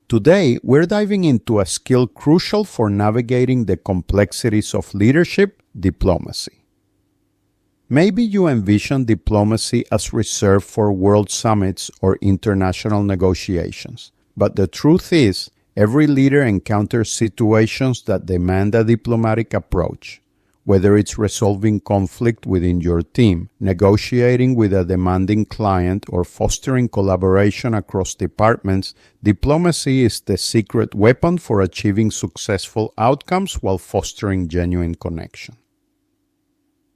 Today, we're diving into a skill crucial for navigating the complexities of leadership, diplomacy. Maybe you envision diplomacy as reserved for world summits or international negotiations, but the truth is, every leader encounters situations that demand a diplomatic approach. Whether it's resolving conflict within your team, negotiating with a demanding client, or fostering collaboration across departments, diplomacy is the secret weapon for achieving successful outcomes while fostering genuine connection.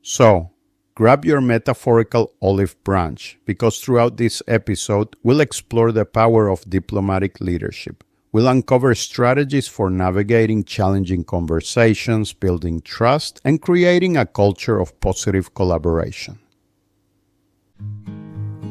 So, grab your metaphorical olive branch, because throughout this episode, we'll explore the power of diplomatic leadership. We'll uncover strategies for navigating challenging conversations, building trust, and creating a culture of positive collaboration.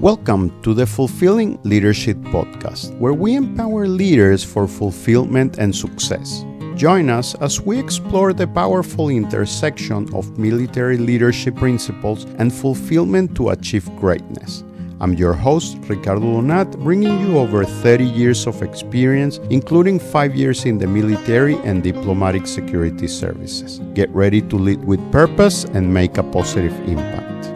Welcome to the Fulfilling Leadership Podcast, where we empower leaders for fulfillment and success. Join us as we explore the powerful intersection of military leadership principles and fulfillment to achieve greatness. I'm your host, Ricardo Donat, bringing you over 30 years of experience, including 5 years in the military and diplomatic security services. Get ready to lead with purpose and make a positive impact.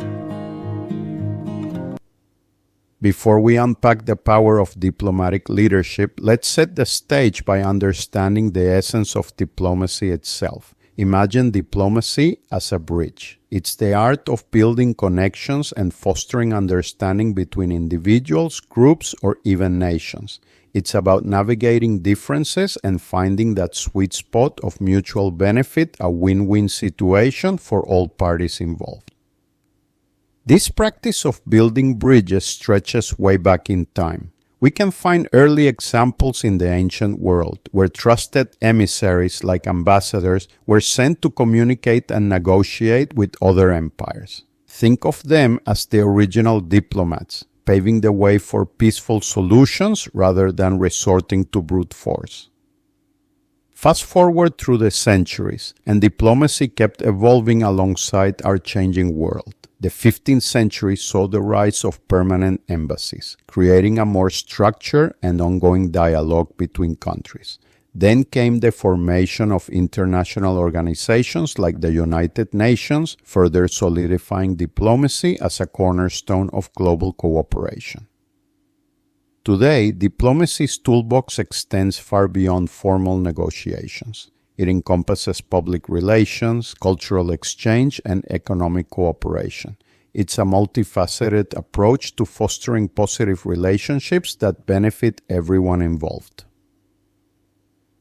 Before we unpack the power of diplomatic leadership, let's set the stage by understanding the essence of diplomacy itself. Imagine diplomacy as a bridge. It's the art of building connections and fostering understanding between individuals, groups, or even nations. It's about navigating differences and finding that sweet spot of mutual benefit, a win-win situation for all parties involved. This practice of building bridges stretches way back in time. We can find early examples in the ancient world where trusted emissaries like ambassadors were sent to communicate and negotiate with other empires. Think of them as the original diplomats, paving the way for peaceful solutions rather than resorting to brute force. Fast forward through the centuries, and diplomacy kept evolving alongside our changing world. The 15th century saw the rise of permanent embassies, creating a more structured and ongoing dialogue between countries. Then came the formation of international organizations like the United Nations, further solidifying diplomacy as a cornerstone of global cooperation. Today, diplomacy's toolbox extends far beyond formal negotiations. It encompasses public relations, cultural exchange, and economic cooperation. It's a multifaceted approach to fostering positive relationships that benefit everyone involved.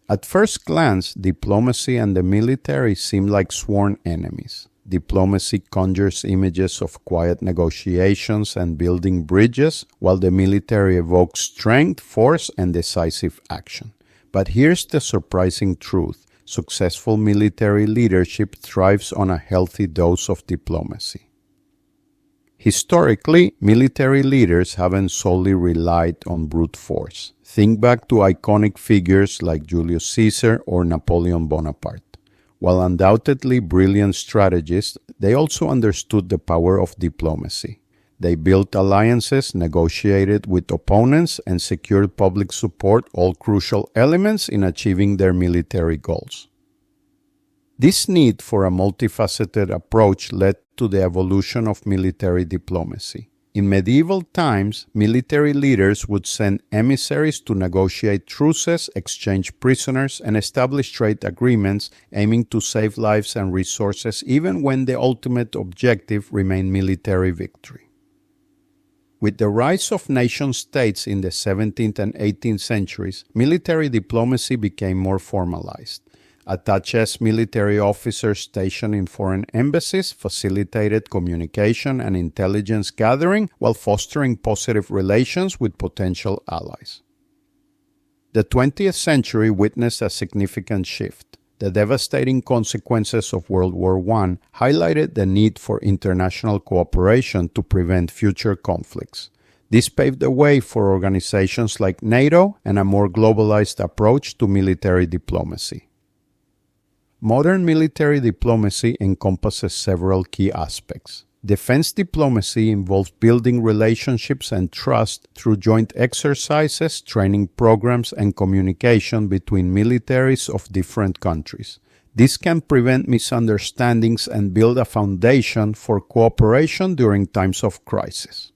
At first glance, diplomacy and the military seem like sworn enemies. Diplomacy conjures images of quiet negotiations and building bridges, while the military evokes strength, force, and decisive action. But here's the surprising truth. Successful military leadership thrives on a healthy dose of diplomacy. Historically, military leaders haven't solely relied on brute force. Think back to iconic figures like Julius Caesar or Napoleon Bonaparte. While undoubtedly brilliant strategists, they also understood the power of diplomacy. They built alliances, negotiated with opponents, and secured public support, all crucial elements in achieving their military goals. This need for a multifaceted approach led to the evolution of military diplomacy. In medieval times, military leaders would send emissaries to negotiate truces, exchange prisoners, and establish trade agreements, aiming to save lives and resources even when the ultimate objective remained military victory. With the rise of nation-states in the 17th and 18th centuries, military diplomacy became more formalized. Attaches, military officers stationed in foreign embassies, facilitated communication and intelligence gathering while fostering positive relations with potential allies. The 20th century witnessed a significant shift. The devastating consequences of World War I highlighted the need for international cooperation to prevent future conflicts. This paved the way for organizations like NATO and a more globalized approach to military diplomacy. Modern military diplomacy encompasses several key aspects. Defense diplomacy involves building relationships and trust through joint exercises, training programs, and communication between militaries of different countries. This can prevent misunderstandings and build a foundation for cooperation during times of crisis.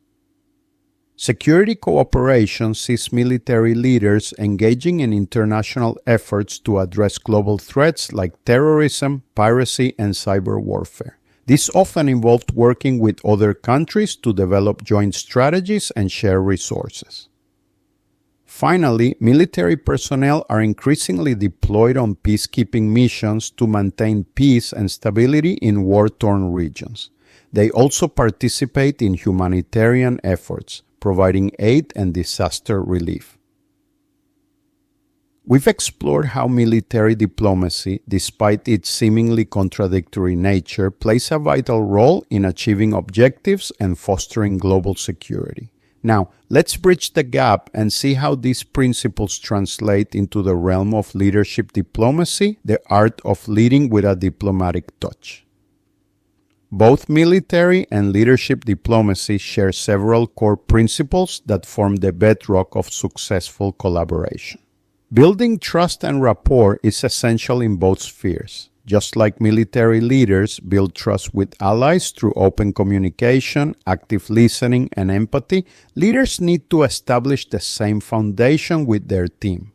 Security cooperation sees military leaders engaging in international efforts to address global threats like terrorism, piracy, and cyber warfare. This often involved working with other countries to develop joint strategies and share resources. Finally, military personnel are increasingly deployed on peacekeeping missions to maintain peace and stability in war-torn regions. They also participate in humanitarian efforts, providing aid and disaster relief. We've explored how military diplomacy, despite its seemingly contradictory nature, plays a vital role in achieving objectives and fostering global security. Now, let's bridge the gap and see how these principles translate into the realm of leadership diplomacy, the art of leading with a diplomatic touch. Both military and leadership diplomacy share several core principles that form the bedrock of successful collaboration. Building trust and rapport is essential in both spheres. Just like military leaders build trust with allies through open communication, active listening, and empathy, leaders need to establish the same foundation with their team.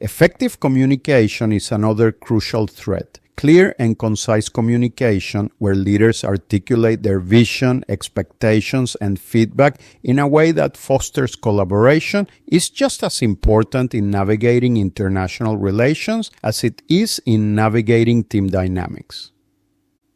Effective communication is another crucial thread. Clear and concise communication, where leaders articulate their vision, expectations, and feedback in a way that fosters collaboration, is just as important in navigating international relations as it is in navigating team dynamics.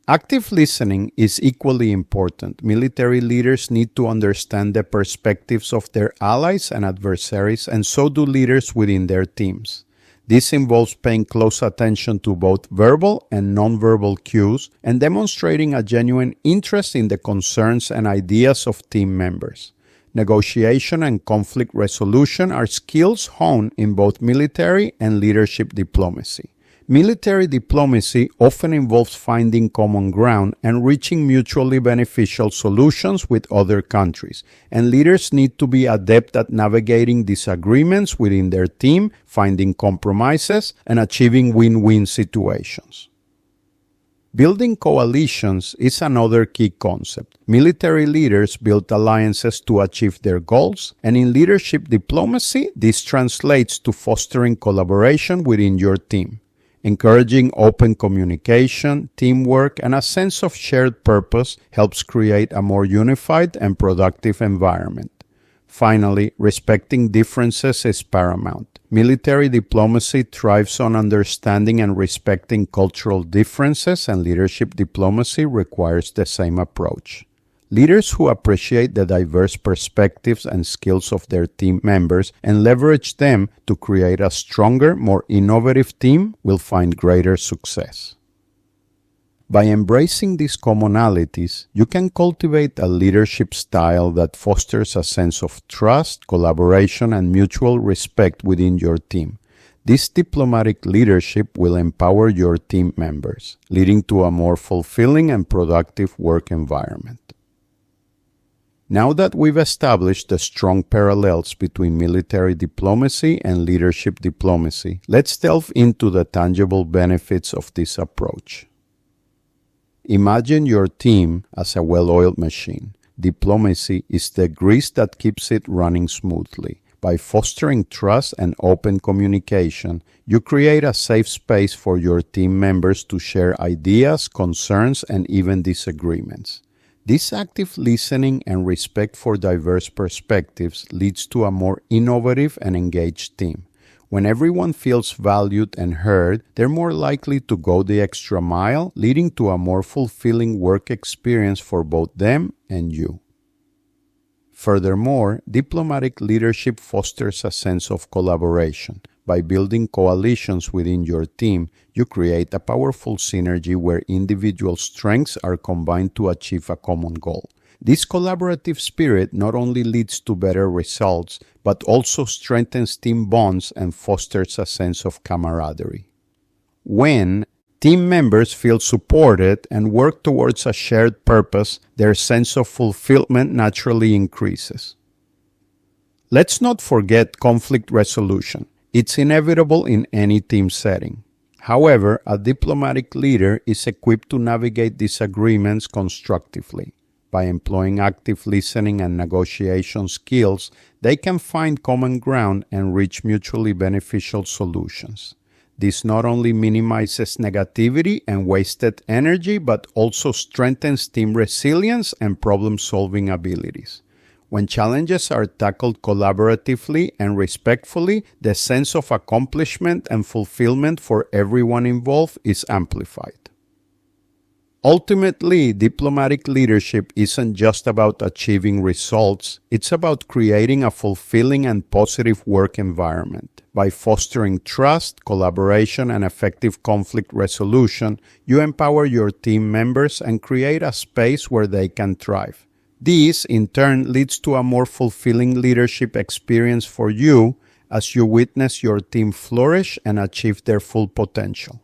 Active listening is equally important. Military leaders need to understand the perspectives of their allies and adversaries, and so do leaders within their teams. This involves paying close attention to both verbal and nonverbal cues and demonstrating a genuine interest in the concerns and ideas of team members. Negotiation and conflict resolution are skills honed in both military and leadership diplomacy. Military diplomacy often involves finding common ground and reaching mutually beneficial solutions with other countries, and leaders need to be adept at navigating disagreements within their team, finding compromises, and achieving win-win situations. Building coalitions is another key concept. Military leaders build alliances to achieve their goals, and in leadership diplomacy, this translates to fostering collaboration within your team. Encouraging open communication, teamwork, and a sense of shared purpose helps create a more unified and productive environment. Finally, respecting differences is paramount. Military diplomacy thrives on understanding and respecting cultural differences, and leadership diplomacy requires the same approach. Leaders who appreciate the diverse perspectives and skills of their team members and leverage them to create a stronger, more innovative team will find greater success. By embracing these commonalities, you can cultivate a leadership style that fosters a sense of trust, collaboration, and mutual respect within your team. This diplomatic leadership will empower your team members, leading to a more fulfilling and productive work environment. Now that we've established the strong parallels between military diplomacy and leadership diplomacy, let's delve into the tangible benefits of this approach. Imagine your team as a well-oiled machine. Diplomacy is the grease that keeps it running smoothly. By fostering trust and open communication, you create a safe space for your team members to share ideas, concerns, and even disagreements. This active listening and respect for diverse perspectives leads to a more innovative and engaged team. When everyone feels valued and heard, they're more likely to go the extra mile, leading to a more fulfilling work experience for both them and you. Furthermore, diplomatic leadership fosters a sense of collaboration. By building coalitions within your team, you create a powerful synergy where individual strengths are combined to achieve a common goal. This collaborative spirit not only leads to better results, but also strengthens team bonds and fosters a sense of camaraderie. When team members feel supported and work towards a shared purpose, their sense of fulfillment naturally increases. Let's not forget conflict resolution. It's inevitable in any team setting. However, a diplomatic leader is equipped to navigate disagreements constructively. By employing active listening and negotiation skills, they can find common ground and reach mutually beneficial solutions. This not only minimizes negativity and wasted energy, but also strengthens team resilience and problem-solving abilities. When challenges are tackled collaboratively and respectfully, the sense of accomplishment and fulfillment for everyone involved is amplified. Ultimately, diplomatic leadership isn't just about achieving results, it's about creating a fulfilling and positive work environment. By fostering trust, collaboration, and effective conflict resolution, you empower your team members and create a space where they can thrive. This, in turn, leads to a more fulfilling leadership experience for you as you witness your team flourish and achieve their full potential.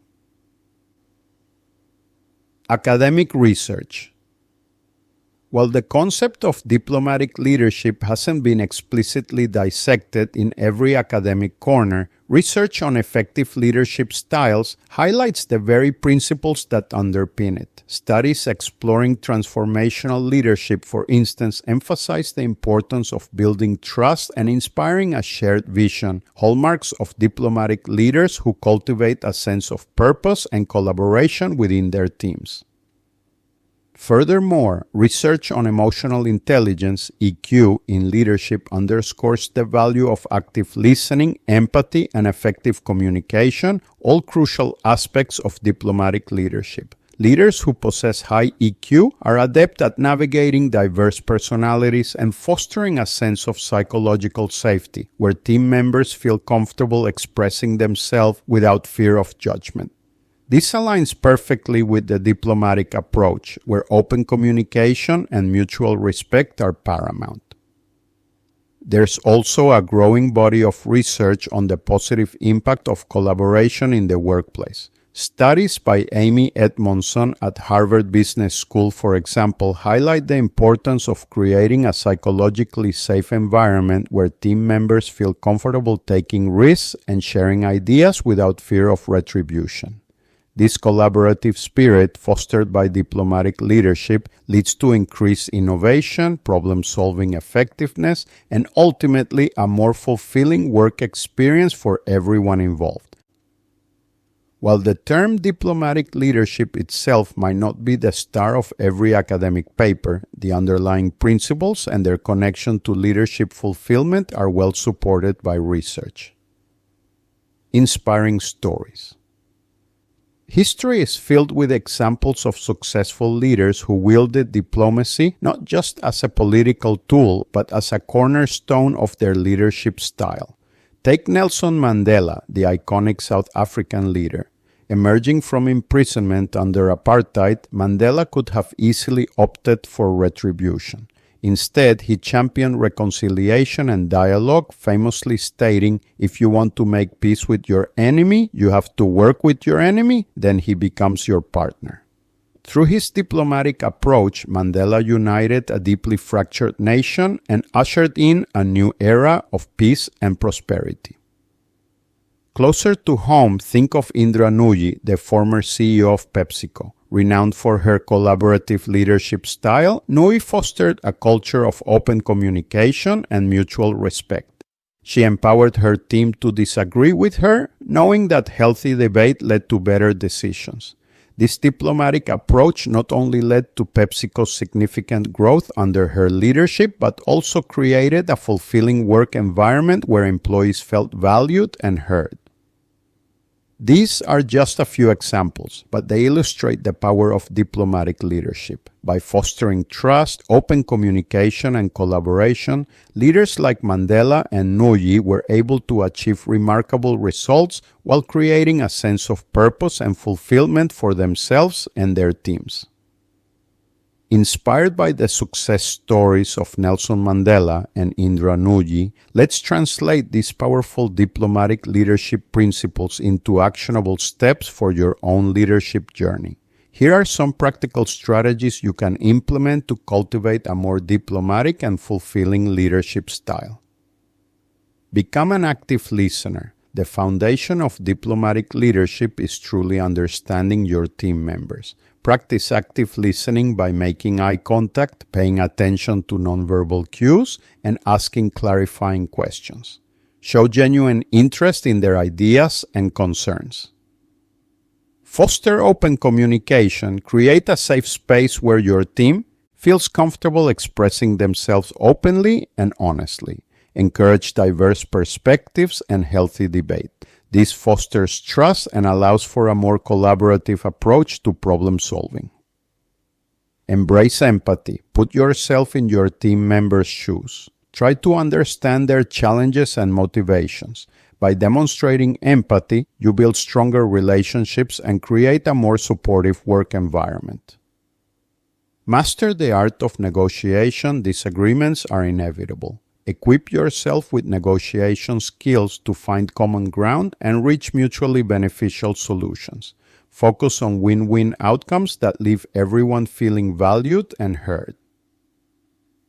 Academic research. While the concept of diplomatic leadership hasn't been explicitly dissected in every academic corner, research on effective leadership styles highlights the very principles that underpin it. Studies exploring transformational leadership, for instance, emphasize the importance of building trust and inspiring a shared vision, hallmarks of diplomatic leaders who cultivate a sense of purpose and collaboration within their teams. Furthermore, research on emotional intelligence, EQ, in leadership underscores the value of active listening, empathy, and effective communication, all crucial aspects of diplomatic leadership. Leaders who possess high EQ are adept at navigating diverse personalities and fostering a sense of psychological safety, where team members feel comfortable expressing themselves without fear of judgment. This aligns perfectly with the diplomatic approach, where open communication and mutual respect are paramount. There's also a growing body of research on the positive impact of collaboration in the workplace. Studies by Amy Edmondson at Harvard Business School, for example, highlight the importance of creating a psychologically safe environment where team members feel comfortable taking risks and sharing ideas without fear of retribution. This collaborative spirit, fostered by diplomatic leadership, leads to increased innovation, problem-solving effectiveness, and ultimately a more fulfilling work experience for everyone involved. While the term diplomatic leadership itself might not be the star of every academic paper, the underlying principles and their connection to leadership fulfillment are well supported by research. Inspiring stories. History is filled with examples of successful leaders who wielded diplomacy not just as a political tool, but as a cornerstone of their leadership style. Take Nelson Mandela, the iconic South African leader. Emerging from imprisonment under apartheid, Mandela could have easily opted for retribution. Instead, he championed reconciliation and dialogue, famously stating, "If you want to make peace with your enemy, you have to work with your enemy, then he becomes your partner." Through his diplomatic approach, Mandela united a deeply fractured nation and ushered in a new era of peace and prosperity. Closer to home, think of Indra Nooyi, the former CEO of PepsiCo. Renowned for her collaborative leadership style, Nooyi fostered a culture of open communication and mutual respect. She empowered her team to disagree with her, knowing that healthy debate led to better decisions. This diplomatic approach not only led to PepsiCo's significant growth under her leadership, but also created a fulfilling work environment where employees felt valued and heard. These are just a few examples, but they illustrate the power of diplomatic leadership. By fostering trust, open communication, and collaboration, leaders like Mandela and Nooyi were able to achieve remarkable results while creating a sense of purpose and fulfillment for themselves and their teams. Inspired by the success stories of Nelson Mandela and Indra Nooyi, let's translate these powerful diplomatic leadership principles into actionable steps for your own leadership journey. Here are some practical strategies you can implement to cultivate a more diplomatic and fulfilling leadership style. Become an active listener. The foundation of diplomatic leadership is truly understanding your team members. Practice active listening by making eye contact, paying attention to nonverbal cues, and asking clarifying questions. Show genuine interest in their ideas and concerns. Foster open communication. Create a safe space where your team feels comfortable expressing themselves openly and honestly. Encourage diverse perspectives and healthy debate. This fosters trust and allows for a more collaborative approach to problem solving. Embrace empathy. Put yourself in your team members' shoes. Try to understand their challenges and motivations. By demonstrating empathy, you build stronger relationships and create a more supportive work environment. Master the art of negotiation. Disagreements are inevitable. Equip yourself with negotiation skills to find common ground and reach mutually beneficial solutions. Focus on win-win outcomes that leave everyone feeling valued and heard.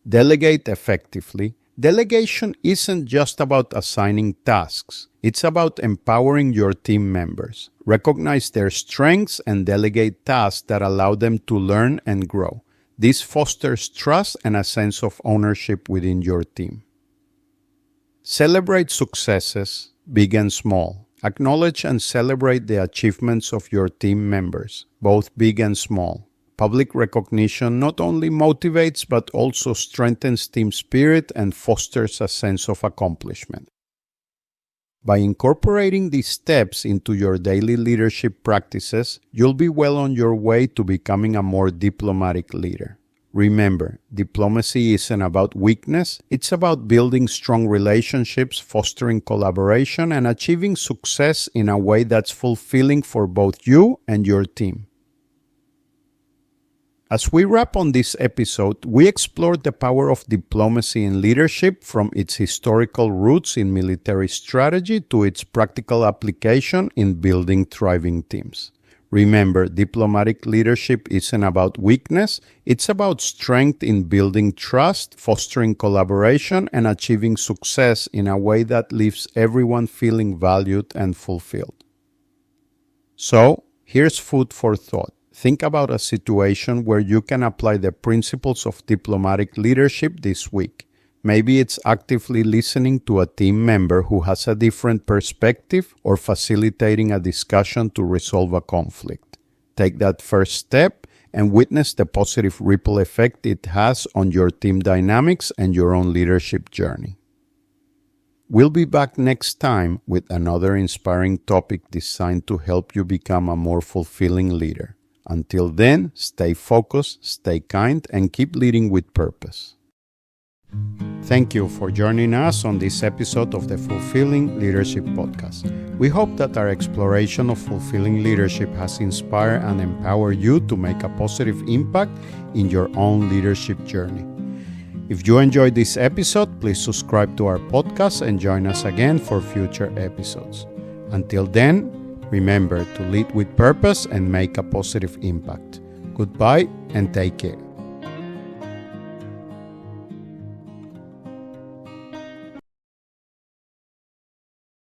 Delegate effectively. Delegation isn't just about assigning tasks. It's about empowering your team members. Recognize their strengths and delegate tasks that allow them to learn and grow. This fosters trust and a sense of ownership within your team. Celebrate successes, big and small. Acknowledge and celebrate the achievements of your team members, both big and small. Public recognition not only motivates but also strengthens team spirit and fosters a sense of accomplishment. By incorporating these steps into your daily leadership practices, you'll be well on your way to becoming a more diplomatic leader. Remember, diplomacy isn't about weakness, it's about building strong relationships, fostering collaboration, and achieving success in a way that's fulfilling for both you and your team. As we wrap on this episode, we explored the power of diplomacy in leadership from its historical roots in military strategy to its practical application in building thriving teams. Remember, diplomatic leadership isn't about weakness, it's about strength in building trust, fostering collaboration, and achieving success in a way that leaves everyone feeling valued and fulfilled. So, here's food for thought. Think about a situation where you can apply the principles of diplomatic leadership this week. Maybe it's actively listening to a team member who has a different perspective or facilitating a discussion to resolve a conflict. Take that first step and witness the positive ripple effect it has on your team dynamics and your own leadership journey. We'll be back next time with another inspiring topic designed to help you become a more fulfilling leader. Until then, stay focused, stay kind, and keep leading with purpose. Thank you for joining us on this episode of the Fulfilling Leadership Podcast. We hope that our exploration of fulfilling leadership has inspired and empowered you to make a positive impact in your own leadership journey. If you enjoyed this episode, please subscribe to our podcast and join us again for future episodes. Until then, remember to lead with purpose and make a positive impact. Goodbye and take care.